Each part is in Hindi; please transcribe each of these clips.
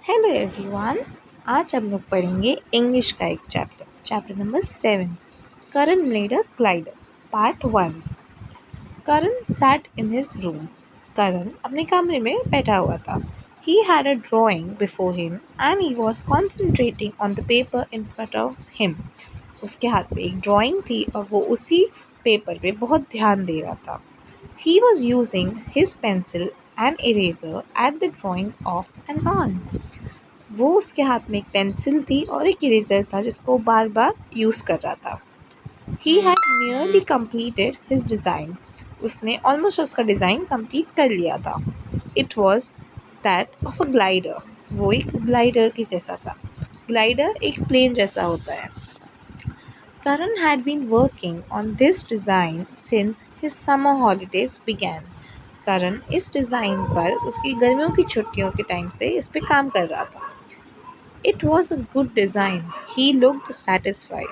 Hello everyone. आज हम लोग पढ़ेंगे इंग्लिश का एक chapter number 7, Karan made a glider, part 1। Karan sat in his room. Karan अपने कमरे में बैठा हुआ था। He had a drawing before him and he was concentrating on the paper in front of him. उसके हाथ में एक ड्राइंग थी और वो उसी पेपर पे बहुत ध्यान दे रहा था। He was using his pencil and eraser at the drying of and on. वो उसके हाथ में एक पेंसिल थी और एक इरेजर था जिसको बार बार यूज़ कर रहा था। He had nearly completed his design. उसने ऑलमोस्ट उसका डिज़ाइन कंप्लीट कर लिया था। It was that of a glider. वो एक ग्लाइडर की जैसा था। ग्लाइडर एक प्लेन जैसा होता है। Karan had been working on this design since his summer holidays began. करण इस डिज़ाइन पर उसकी गर्मियों की छुट्टियों के टाइम से इस पे काम कर रहा था। It was a good design. He looked satisfied.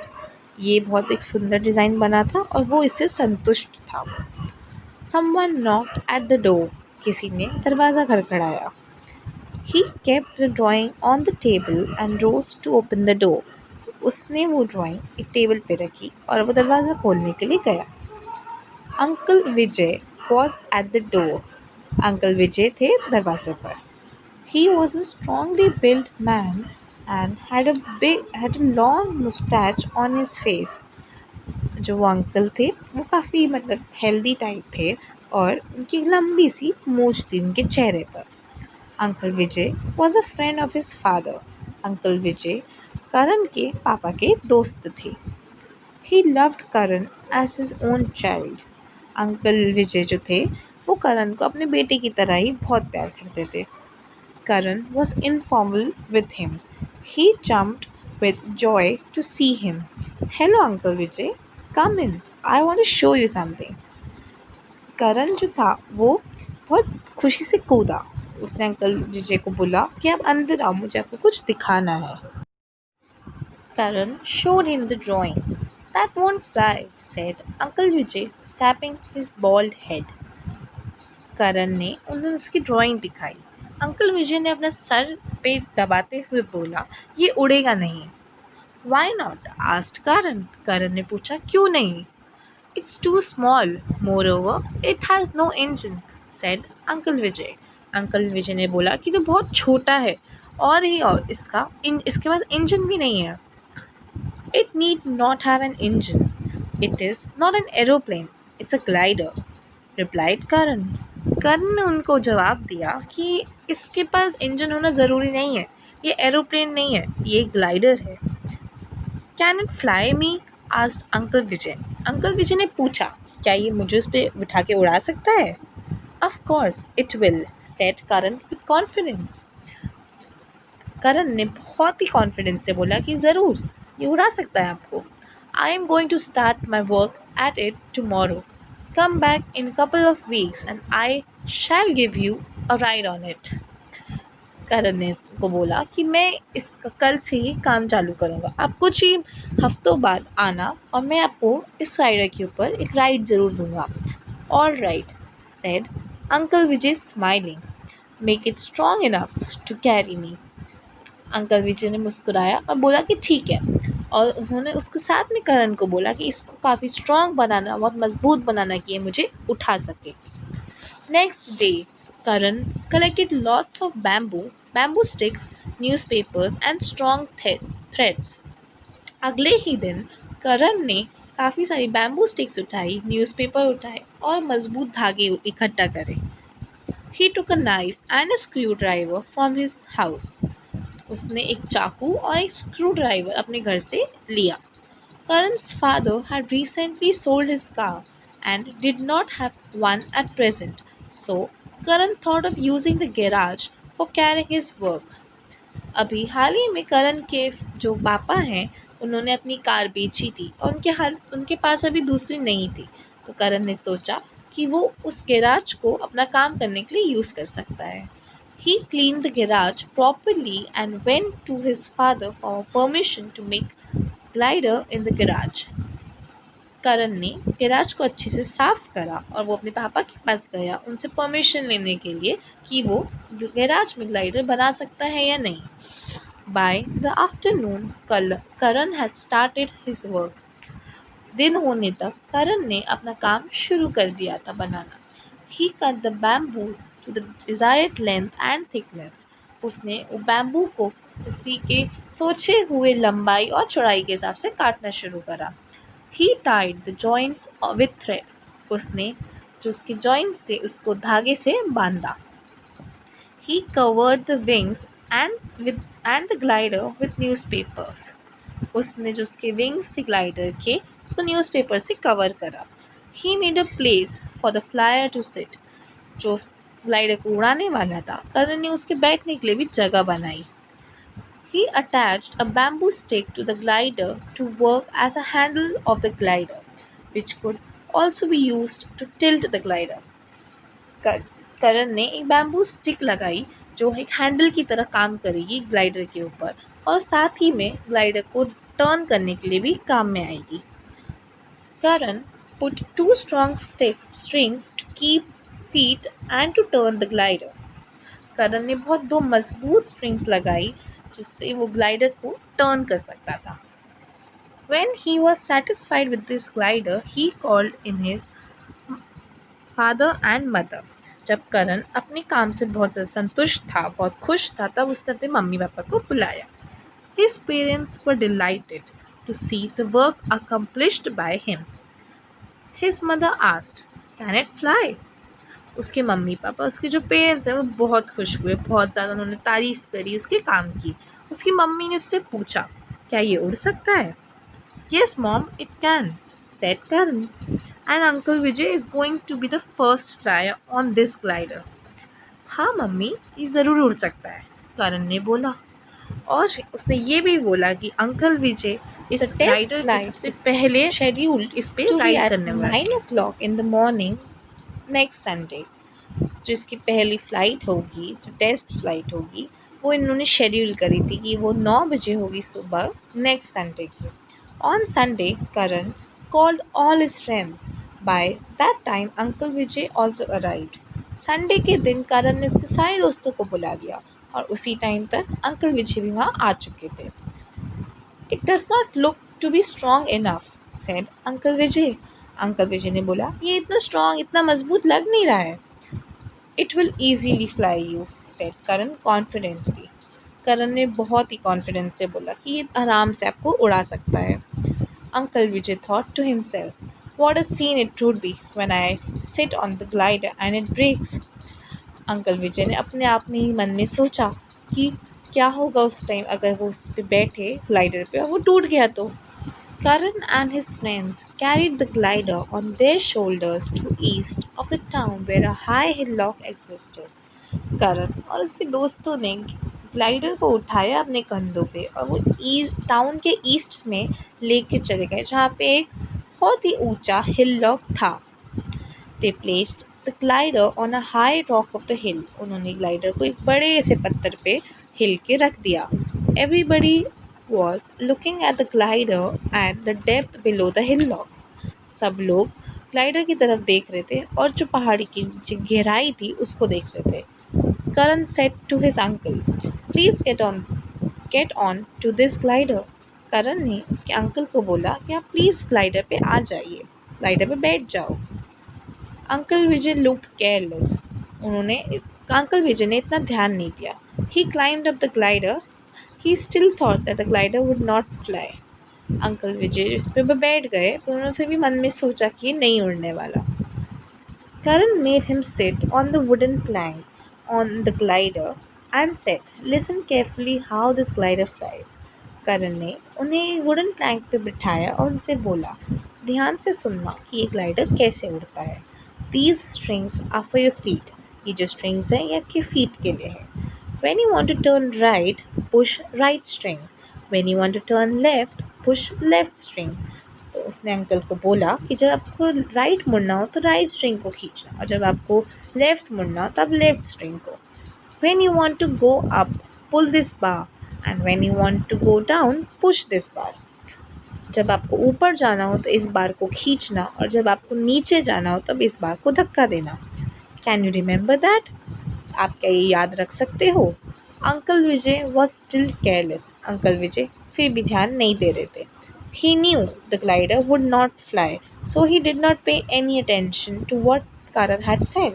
ये बहुत एक सुंदर डिज़ाइन बना था और वो इससे संतुष्ट था। Someone knocked at the door. किसी ने दरवाज़ा खड़खड़ाया। He kept the drawing on the table and rose to open the door. उसने वो ड्राइंग एक टेबल पे रखी और वो दरवाज़ा खोलने के लिए गया। Uncle Vijay was at the door. Uncle Vijay थे दरवाजे पर। He was a strongly built man and had a long mustache on his face. जो वो अंकल थे वो काफ़ी हेल्दी टाइप थे और उनकी लंबी सी मूंछ थी उनके चेहरे पर। Uncle Vijay was a friend of his father. Uncle Vijay Karan के पापा के दोस्त थे। He loved Karan as his own child. Uncle Vijay जो थे वो करण को अपने बेटे की तरह ही बहुत प्यार करते थे। Karan was informal with him. He jumped with joy to see him. Hello, Uncle Vijay. Come in. I want to show you something. करण जो था वो बहुत खुशी से कूदा। उसने अंकल विजय को बोला कि आप अंदर आओ, मुझे आपको कुछ दिखाना है। Karan showed him the drawing. That won't fly, said Uncle Vijay, tapping his bald head. करण ने उन्हें उसकी ड्राइंग दिखाई। अंकल विजय ने अपना सर पे दबाते हुए बोला, ये उड़ेगा नहीं। Why not? Asked Karan. Karan ने पूछा, क्यों नहीं? It's too small, moreover it has no engine, said uncle Vijay. Uncle Vijay ने बोला कि जो बहुत छोटा है और ही और इसके पास इंजन भी नहीं है। It need not have an engine. It is not an aeroplane, it's a glider, replied Karan. Karan ने उनको जवाब दिया कि इसके पास इंजन होना ज़रूरी नहीं है, ये एरोप्लेन नहीं है, ये ग्लाइडर है। Can it fly me? Asked uncle Vijay. Uncle Vijay ने पूछा, क्या ये मुझे उस पर बिठा के उड़ा सकता है? Of course it will, said Karan with confidence. Karan ने बहुत ही कॉन्फिडेंस से बोला कि ज़रूर ये उड़ा सकता है आपको। I am going to start my work at it tomorrow. Come back in a couple of weeks and I shall give you a ride on it. करण ने को बोला कि मैं इस कल से ही काम चालू करूँगा, आप कुछ ही हफ्तों बाद आना और मैं आपको इस राइडर के ऊपर एक राइड ज़रूर दूँगा। All right, said uncle Vijay smiling, make it strong enough to carry me. Uncle Vijay ने मुस्कुराया और बोला कि ठीक है, और उन्होंने उसके साथ में करण को बोला कि इसको काफ़ी स्ट्रॉन्ग बनाना, बहुत मजबूत बनाना कि ये मुझे उठा सके। Next day Karan collected lots of bamboo sticks, newspapers and strong threads. अगले ही दिन करण ने काफ़ी सारी बैम्बू स्टिक्स उठाई, न्यूज़पेपर उठाए और मजबूत धागे इकट्ठा करे। He took a knife and a screwdriver from his house. उसने एक चाकू और एक स्क्रू ड्राइवर अपने घर से लिया। Karan's father had recently sold his car and did not have one at present, so Karan thought of using the garage for carrying his work. अभी हाल ही में करण के जो पापा हैं उन्होंने अपनी कार बेची थी और उनके पास अभी दूसरी नहीं थी, तो करण ने सोचा कि वो उस गैराज को अपना काम करने के लिए यूज़ कर सकता है। He cleaned the garage properly and went to his father for permission to make glider in the garage. करण ने गैराज को अच्छे से साफ करा और वो अपने पापा के पास गया उनसे परमिशन लेने के लिए कि वो गैराज में ग्लाइडर बना सकता है या नहीं। By the afternoon Karan had started his work. दिन होने तक करण ने अपना काम शुरू कर दिया था बनाना। He cut the bamboos to the desired length and thickness. उसने वो बैम्बू को उसी के सोचे हुए लंबाई और चौड़ाई के हिसाब से काटना शुरू करा। He tied the joints with thread. उसने जो उसके जॉइंट्स थे उसको धागे से बांधा। He covered the wings and the glider with newspapers. उसने जो उसके विंग्स थे ग्लाइडर के उसको न्यूज़पेपर से कवर करा। He made a place for the flyer to sit. जो ग्लाइडर को उड़ाने वाला था करण ने उसके बैठने के लिए भी जगह बनाई। He attached a bamboo stick to the glider to work as a handle of the glider, which could also be used to tilt the glider. करण ने एक बैम्बू स्टिक लगाई जो एक हैंडल की तरह काम करेगी ग्लाइडर के ऊपर और साथ ही में ग्लाइडर को टर्न करने के लिए भी काम में आएगी। करण put two strong strings to keep feet and to turn the glider. करण ने बहुत दो मजबूत स्ट्रिंग्स लगाई जिससे वो ग्लाइडर को टर्न कर सकता था। When he was satisfied with this glider, he called in his father and mother. जब करण अपने काम से बहुत ज़्यादा संतुष्ट था, बहुत खुश था, तब उसने अपने मम्मी पापा को बुलाया। His parents were delighted to see the work accomplished by him. His mother asked, "Can it fly?" उसके मम्मी पापा, उसके जो पेरेंट्स हैं वो बहुत खुश हुए, बहुत ज़्यादा उन्होंने तारीफ़ करी, उसके काम की। उसकी मम्मी ने उससे पूछा, क्या ये उड़ सकता है? Yes mom, it can, said Karan. And Uncle Vijay is going to be the first flyer on this glider. हाँ मम्मी, ये ज़रूर उड़ सकता है, करण ने बोला। और उसने ये भी बोला कि अंकल विजय इस ग्लाइडर के सबसे पहले शेड्यूल्ड इस पे राइड करने वाले 9 o'clock in the morning next Sunday. जो इसकी पहली फ़्लाइट होगी, जो टेस्ट फ्लाइट होगी, वो इन्होंने शेड्यूल करी थी कि वो 9 बजे होगी सुबह नेक्स्ट संडे की। On Sunday Karan called all his friends. By that time uncle Vijay also arrived. Sunday के दिन करण ने उसके सारे दोस्तों को बुला लिया और उसी टाइम तक अंकल विजय भी वहाँ आ चुके थे। It does not look to be strong enough, said uncle Vijay. Uncle Vijay ने बोला, ये इतना स्ट्रॉन्ग, इतना मजबूत लग नहीं रहा है। It will easily fly you, said Karan confidently. Karan ने बहुत ही कॉन्फिडेंस से बोला कि ये आराम से आपको उड़ा सकता है। Uncle Vijay thought to himself, what a scene it would be when I sit on the glider and it breaks. Uncle Vijay ने अपने आप में ही मन में सोचा कि क्या होगा उस टाइम अगर वो उस पर बैठे ग्लाइडर पे और वो टूट गया तो। Karan and his friends carried the glider on their shoulders to east of the town where a high hillock existed. करण और उसके दोस्तों ने ग्लाइडर को उठाया अपने कंधों पे और वो टाउन के ईस्ट में लेके चले गए जहाँ पे एक बहुत ही ऊंचा हिल लॉक था। They placed the glider on a high rock of the hill. उन्होंने ग्लाइडर को एक बड़े से पत्थर पे हिल के रख दिया। Everybody was looking at the glider at the depth below the hillock. सब लोग ग्लाइडर की तरफ देख रहे थे और जो पहाड़ी की जो गहराई थी उसको देख रहे थे। करण said to his uncle, "Please get on to this glider." करण ने उसके अंकल को बोला कि आप प्लीज़ ग्लाइडर पे आ जाइए, ग्लाइडर पे बैठ जाओ। अंकल विजय लुक्ड केयरलेस। अंकल विजय ने इतना ध्यान नहीं दिया। He climbed up the glider. He still thought that the glider would not fly. Uncle Vijay इस पे बैठ गए पर उन्होंने फिर भी मन में सोचा कि ये नहीं उड़ने वाला। Karan made him sit on the wooden plank on the glider and said, "Listen carefully how this glider flies." करण ने उन्हें वुडन प्लैंक पे बिठाया और उनसे बोला, ध्यान से सुनना कि ये ग्लाइडर कैसे उड़ता है। These strings are for your feet. ये जो strings हैं ये आपके feet के लिए है। When you want to turn right, push right string. When you want to turn left, push left string. तो उसने अंकल को बोला कि जब आपको राइट मुड़ना हो तो राइट स्ट्रिंग को खींचना और जब आपको लेफ्ट मुड़ना हो तब लेफ्ट स्ट्रिंग को। When you want to go up, pull this bar, and when you want to go down, push this bar. जब आपको ऊपर जाना हो तो इस बार को खींचना और जब आपको नीचे जाना हो तब इस बार को धक्का देना। Can you remember that? आप क्या ये याद रख सकते हो? Uncle Vijay was still careless. Uncle Vijay फिर भी ध्यान नहीं दे रहे थे। He knew the glider would not fly, so he did not pay any attention to what Karan had said.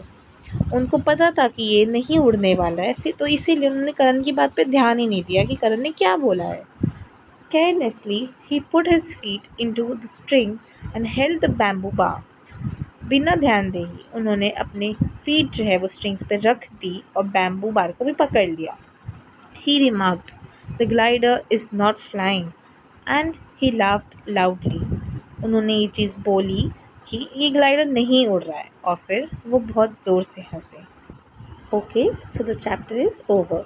उनको पता था कि ये नहीं उड़ने वाला है, फिर तो इसीलिए उन्होंने करण की बात पे ध्यान ही नहीं दिया कि करण ने क्या बोला है। Carelessly, he put his feet into the strings and held the bamboo bar. बिना ध्यान दे ही उन्होंने अपने फीट जो है वो स्ट्रिंग्स पे रख दी और बैम्बू बार को भी पकड़ लिया। He remarked, "The glider is not flying," and he laughed loudly. उन्होंने ये चीज़ बोली कि ये ग्लाइडर नहीं उड़ रहा है और फिर वो बहुत ज़ोर से हंसे। Okay, so the chapter is over.